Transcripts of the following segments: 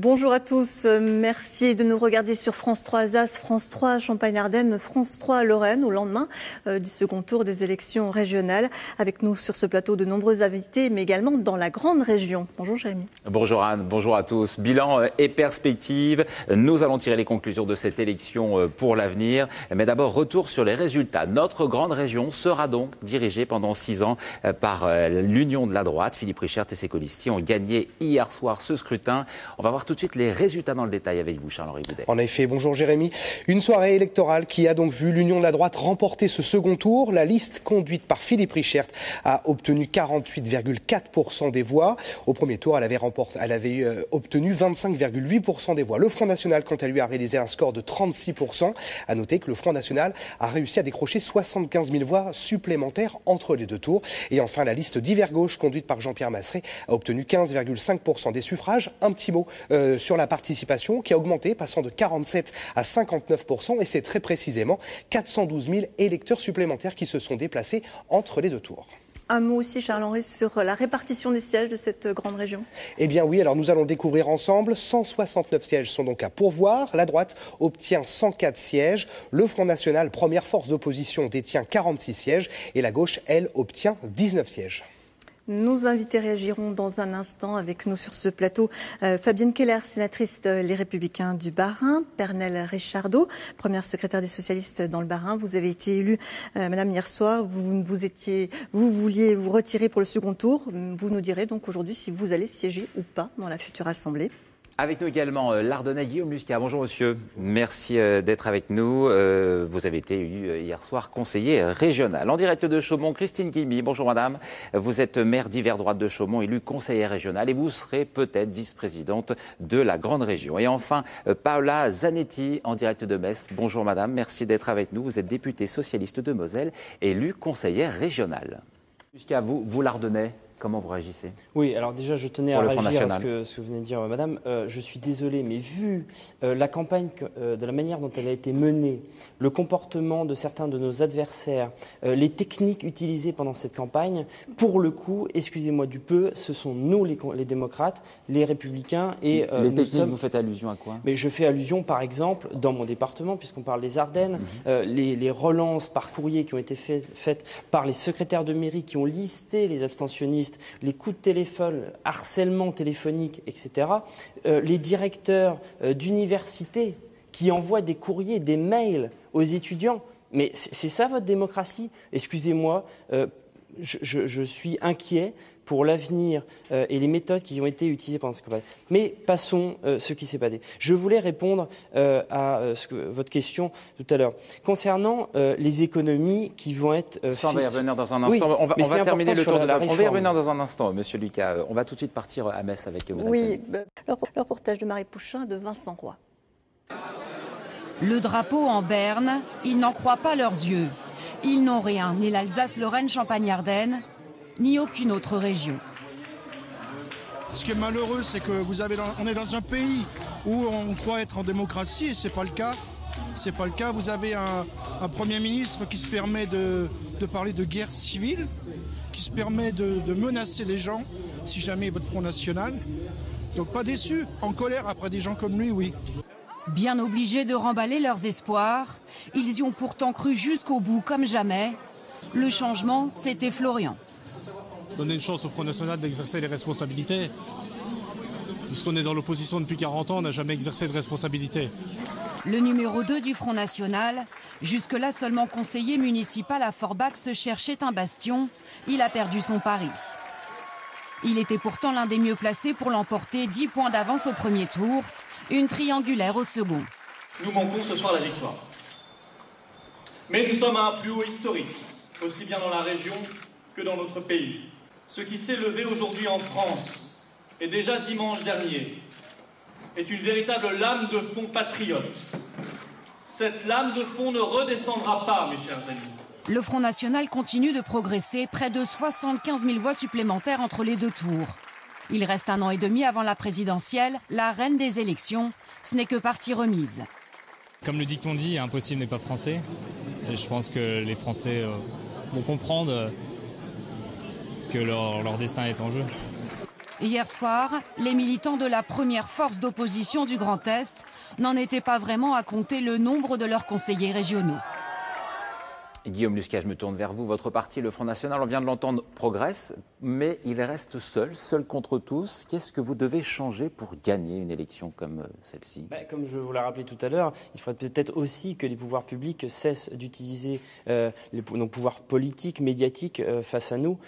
Bonjour à tous, merci de nous regarder sur France 3 Alsace, France 3 Champagne-Ardenne, France 3 Lorraine au lendemain du second tour des élections régionales. Avec nous sur ce plateau de nombreux invités, mais également dans la grande région. Bonjour Jérémy. Bonjour Anne, bonjour à tous. Bilan et perspective, nous allons tirer les conclusions de cette élection pour l'avenir. Mais d'abord, retour sur les résultats. Notre grande région sera donc dirigée pendant 6 ans par l'Union de la droite. Philippe Richert et ses colistiers ont gagné hier soir ce scrutin. On va voir tout de suite les résultats dans le détail avec vous, Charles-Henri Boudet. En effet, bonjour Jérémy. Une soirée électorale qui a donc vu l'Union de la droite remporter ce second tour. La liste conduite par Philippe Richert a obtenu 48,4% des voix. Au premier tour, elle avait obtenu 25,8% des voix. Le Front National, quant à lui, a réalisé un score de 36%. À noter que le Front National a réussi à décrocher 75 000 voix supplémentaires entre les deux tours. Et enfin, la liste d'Hiver Gauche, conduite par Jean-Pierre Masseret, a obtenu 15,5% des suffrages. Un petit mot sur la participation qui a augmenté, passant de 47 à 59%. Et c'est très précisément 412 000 électeurs supplémentaires qui se sont déplacés entre les deux tours. Un mot aussi, Charles-Henri, sur la répartition des sièges de cette grande région. Eh bien oui, alors nous allons le découvrir ensemble. 169 sièges sont donc à pourvoir. La droite obtient 104 sièges. Le Front National, première force d'opposition, détient 46 sièges. Et la gauche, elle, obtient 19 sièges. Nos invités réagiront dans un instant avec nous sur ce plateau. Fabienne Keller, sénatrice Les Républicains du Bas-Rhin. Pernelle Richardot, première secrétaire des socialistes dans le Bas-Rhin. Vous avez été élue, madame, hier soir. Vous vouliez vous retirer pour le second tour. Vous nous direz donc aujourd'hui si vous allez siéger ou pas dans la future Assemblée. Avec nous également l'Ardennais Guillaume Muscat. Bonjour monsieur, merci d'être avec nous. Vous avez été élu hier soir conseiller régional. En direct de Chaumont, Christine Guilmy. Bonjour madame. Vous êtes maire d'Hiver Droite de Chaumont, élue conseillère régionale et vous serez peut-être vice-présidente de la grande région. Et enfin, Paola Zanetti en direct de Metz. Bonjour madame, merci d'être avec nous. Vous êtes députée socialiste de Moselle, élue conseillère régionale. Muscat, vous l'Ardennais. Comment vous réagissez? Oui, alors déjà, je tenais à réagir à ce que vous venez de dire, madame. Je suis désolé, mais vu la campagne, de la manière dont elle a été menée, le comportement de certains de nos adversaires, les techniques utilisées pendant cette campagne, pour le coup, excusez-moi du peu, ce sont nous les démocrates, les républicains et les techniques, vous faites allusion à quoi? Mais je fais allusion, par exemple, dans mon département, puisqu'on parle des Ardennes, les relances par courrier qui ont été faites par les secrétaires de mairie qui ont listé les abstentionnistes, les coups de téléphone, harcèlement téléphonique, etc. Les directeurs d'université qui envoient des courriers, des mails aux étudiants. Mais c'est ça votre démocratie? Excusez-moi, je suis inquiet pour l'avenir et les méthodes qui ont été utilisées pendant cette campagne. Mais passons ce qui s'est passé. Je voulais répondre à votre question tout à l'heure. Concernant les économies qui vont être on va y revenir dans un instant. Oui, on va terminer le tour de la réforme. On va y revenir dans un instant, monsieur Lucas. On va tout de suite partir à Metz avec madame. Oui, le reportage de Marie Pouchin de Vincent Roy. Le drapeau en berne, ils n'en croient pas leurs yeux. Ils n'ont rien, ni l'Alsace-Lorraine Champagne-Ardenne, ni aucune autre région. Ce qui est malheureux, c'est que on est dans un pays où on croit être en démocratie et c'est pas le cas. C'est pas le cas. Vous avez un Premier ministre qui se permet de parler de guerre civile, qui se permet de menacer les gens si jamais il vote Front National. Donc pas déçu, en colère après des gens comme lui, oui. Bien obligés de remballer leurs espoirs, ils y ont pourtant cru jusqu'au bout comme jamais. Le changement, c'était Florian. Donner une chance au Front National d'exercer les responsabilités. Puisqu'on est dans l'opposition depuis 40 ans, on n'a jamais exercé de responsabilité. Le numéro 2 du Front National, jusque-là seulement conseiller municipal à Forbach, se cherchait un bastion. Il a perdu son pari. Il était pourtant l'un des mieux placés pour l'emporter, 10 points d'avance au premier tour, une triangulaire au second. Nous manquons ce soir la victoire. Mais nous sommes à un plus haut historique, aussi bien dans la région que dans notre pays. Ce qui s'est levé aujourd'hui en France, et déjà dimanche dernier, est une véritable lame de fond patriote. Cette lame de fond ne redescendra pas, mes chers amis. Le Front National continue de progresser, près de 75 000 voix supplémentaires entre les deux tours. Il reste 1 an et demi avant la présidentielle, la reine des élections. Ce n'est que partie remise. Comme le dicton dit, impossible n'est pas français. Et je pense que les Français vont comprendre que leur destin est en jeu. Hier soir, les militants de la première force d'opposition du Grand Est n'en étaient pas vraiment à compter le nombre de leurs conseillers régionaux. Guillaume Muscat, je me tourne vers vous. Votre parti, le Front National, on vient de l'entendre, progresse, mais il reste seul contre tous. Qu'est-ce que vous devez changer pour gagner une élection comme celle-ci ? Comme je vous l'ai rappelé tout à l'heure, il faudrait peut-être aussi que les pouvoirs publics cessent d'utiliser nos pouvoirs politiques, médiatiques face à nous.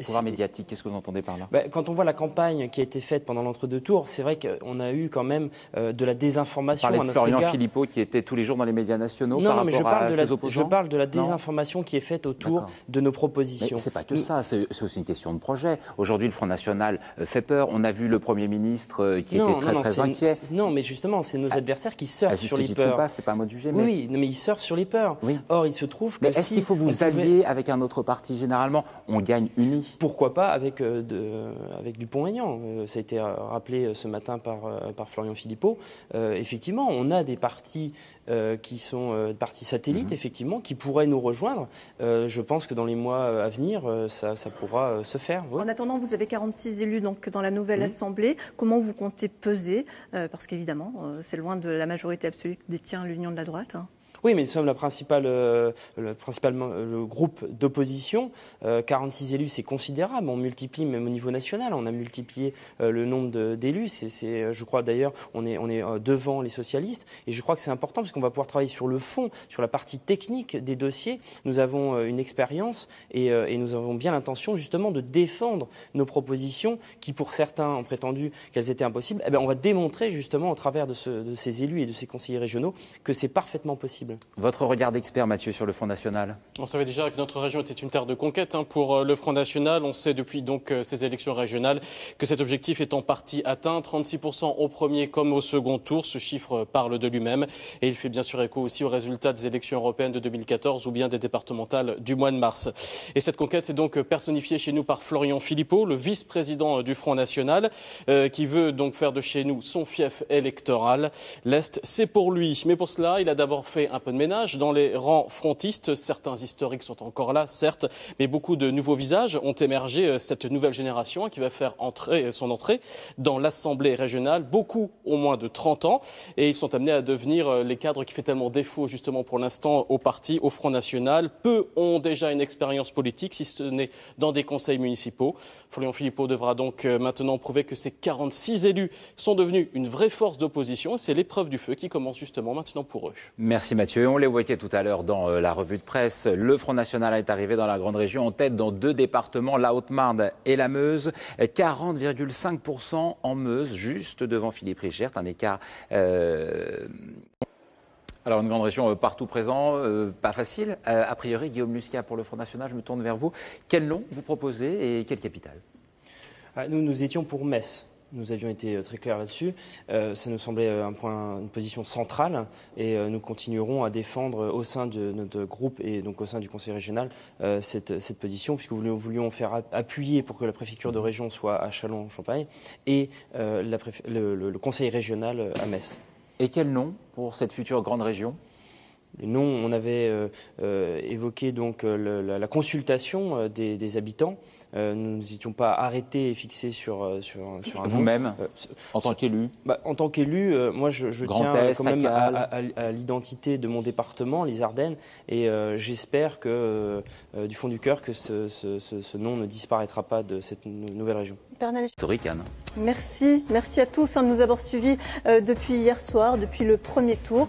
Pouvoir médiatique, qu'est-ce que vous entendez par là ? Quand on voit la campagne qui a été faite pendant l'entre-deux tours, c'est vrai qu'on a eu quand même de la désinformation. Vous parlez de Florian Philippot qui était tous les jours dans les médias nationaux par rapport à ses opposants ? Je parle de la désinformation qui est faite autour de nos propositions. Mais c'est pas que ça, c'est aussi une question de projet. Aujourd'hui, le Front National fait peur. On a vu le Premier ministre qui était très inquiet. Non, mais justement, c'est nos adversaires qui surfent sur les peurs. C'est pas un mot de juger. Oui, mais ils surfent sur les peurs. Oui. Or, il se trouve que est-ce qu'il faut vous allier avec un autre parti ? Généralement, on gagne unis. Pourquoi pas avec Dupont-Aignan ? Ça a été rappelé ce matin par Florian Philippot. Effectivement, on a des partis qui sont des partis satellites, effectivement, qui pourraient nous rejoindre. Je pense que dans les mois à venir, ça pourra se faire. Ouais. En attendant, vous avez 46 élus donc, dans la nouvelle Assemblée. Comment vous comptez peser ? Parce qu'évidemment, c'est loin de la majorité absolue que détient l'Union de la droite. Oui, mais nous sommes principalement le groupe d'opposition. 46 élus, c'est considérable. On multiplie même au niveau national. On a multiplié le nombre d'élus. Je crois d'ailleurs, on est devant les socialistes. Et je crois que c'est important parce qu'on va pouvoir travailler sur le fond, sur la partie technique des dossiers. Nous avons une expérience et nous avons bien l'intention justement de défendre nos propositions qui, pour certains, ont prétendu qu'elles étaient impossibles. On va démontrer justement au travers de ces élus et de ces conseillers régionaux que c'est parfaitement possible. Votre regard d'expert, Mathieu, sur le Front National ? On savait déjà que notre région était une terre de conquête pour le Front National. On sait depuis donc ces élections régionales que cet objectif est en partie atteint. 36% au premier comme au second tour. Ce chiffre parle de lui-même. Et il fait bien sûr écho aussi aux résultats des élections européennes de 2014 ou bien des départementales du mois de mars. Et cette conquête est donc personnifiée chez nous par Florian Philippot, le vice-président du Front National, qui veut donc faire de chez nous son fief électoral. L'Est, c'est pour lui. Mais pour cela, il a d'abord fait un peu de ménage dans les rangs frontistes. Certains historiques sont encore là, certes, mais beaucoup de nouveaux visages ont émergé. Cette nouvelle génération qui va faire son entrée dans l'Assemblée régionale. Beaucoup ont moins de 30 ans et ils sont amenés à devenir les cadres qui fait tellement défaut justement pour l'instant au parti, au Front National. Peu ont déjà une expérience politique, si ce n'est dans des conseils municipaux. Florian Philippot devra donc maintenant prouver que ces 46 élus sont devenus une vraie force d'opposition. C'est l'épreuve du feu qui commence justement maintenant pour eux. Merci Mathieu. On l'évoquait tout à l'heure dans la revue de presse. Le Front National est arrivé dans la grande région en tête dans 2 départements, la Haute-Marne et la Meuse. 40,5% en Meuse, juste devant Philippe Richert. Un écart... Alors, une grande région partout présent, pas facile. A priori, Guillaume Muscat pour le Front National, je me tourne vers vous. Quel nom vous proposez et quelle capitale ? Nous étions pour Metz. Nous avions été très clairs là-dessus. Ça nous semblait une position centrale et nous continuerons à défendre au sein de notre groupe et donc au sein du Conseil régional cette position, puisque nous voulions faire appuyer pour que la préfecture de région soit à Châlons-en-Champagne et le Conseil régional à Metz. Et quel nom pour cette future grande région ? Les noms, on avait évoqué donc la consultation des habitants. Nous n'étions pas arrêtés et fixés sur un nom. Vous-même, en tant qu'élu En tant qu'élu, moi je tiens quand même à l'identité de mon département, les Ardennes, et j'espère que, du fond du cœur, que ce nom ne disparaîtra pas de cette nouvelle région. Historique, Anne. Merci à tous de nous avoir suivis depuis hier soir, depuis le premier tour.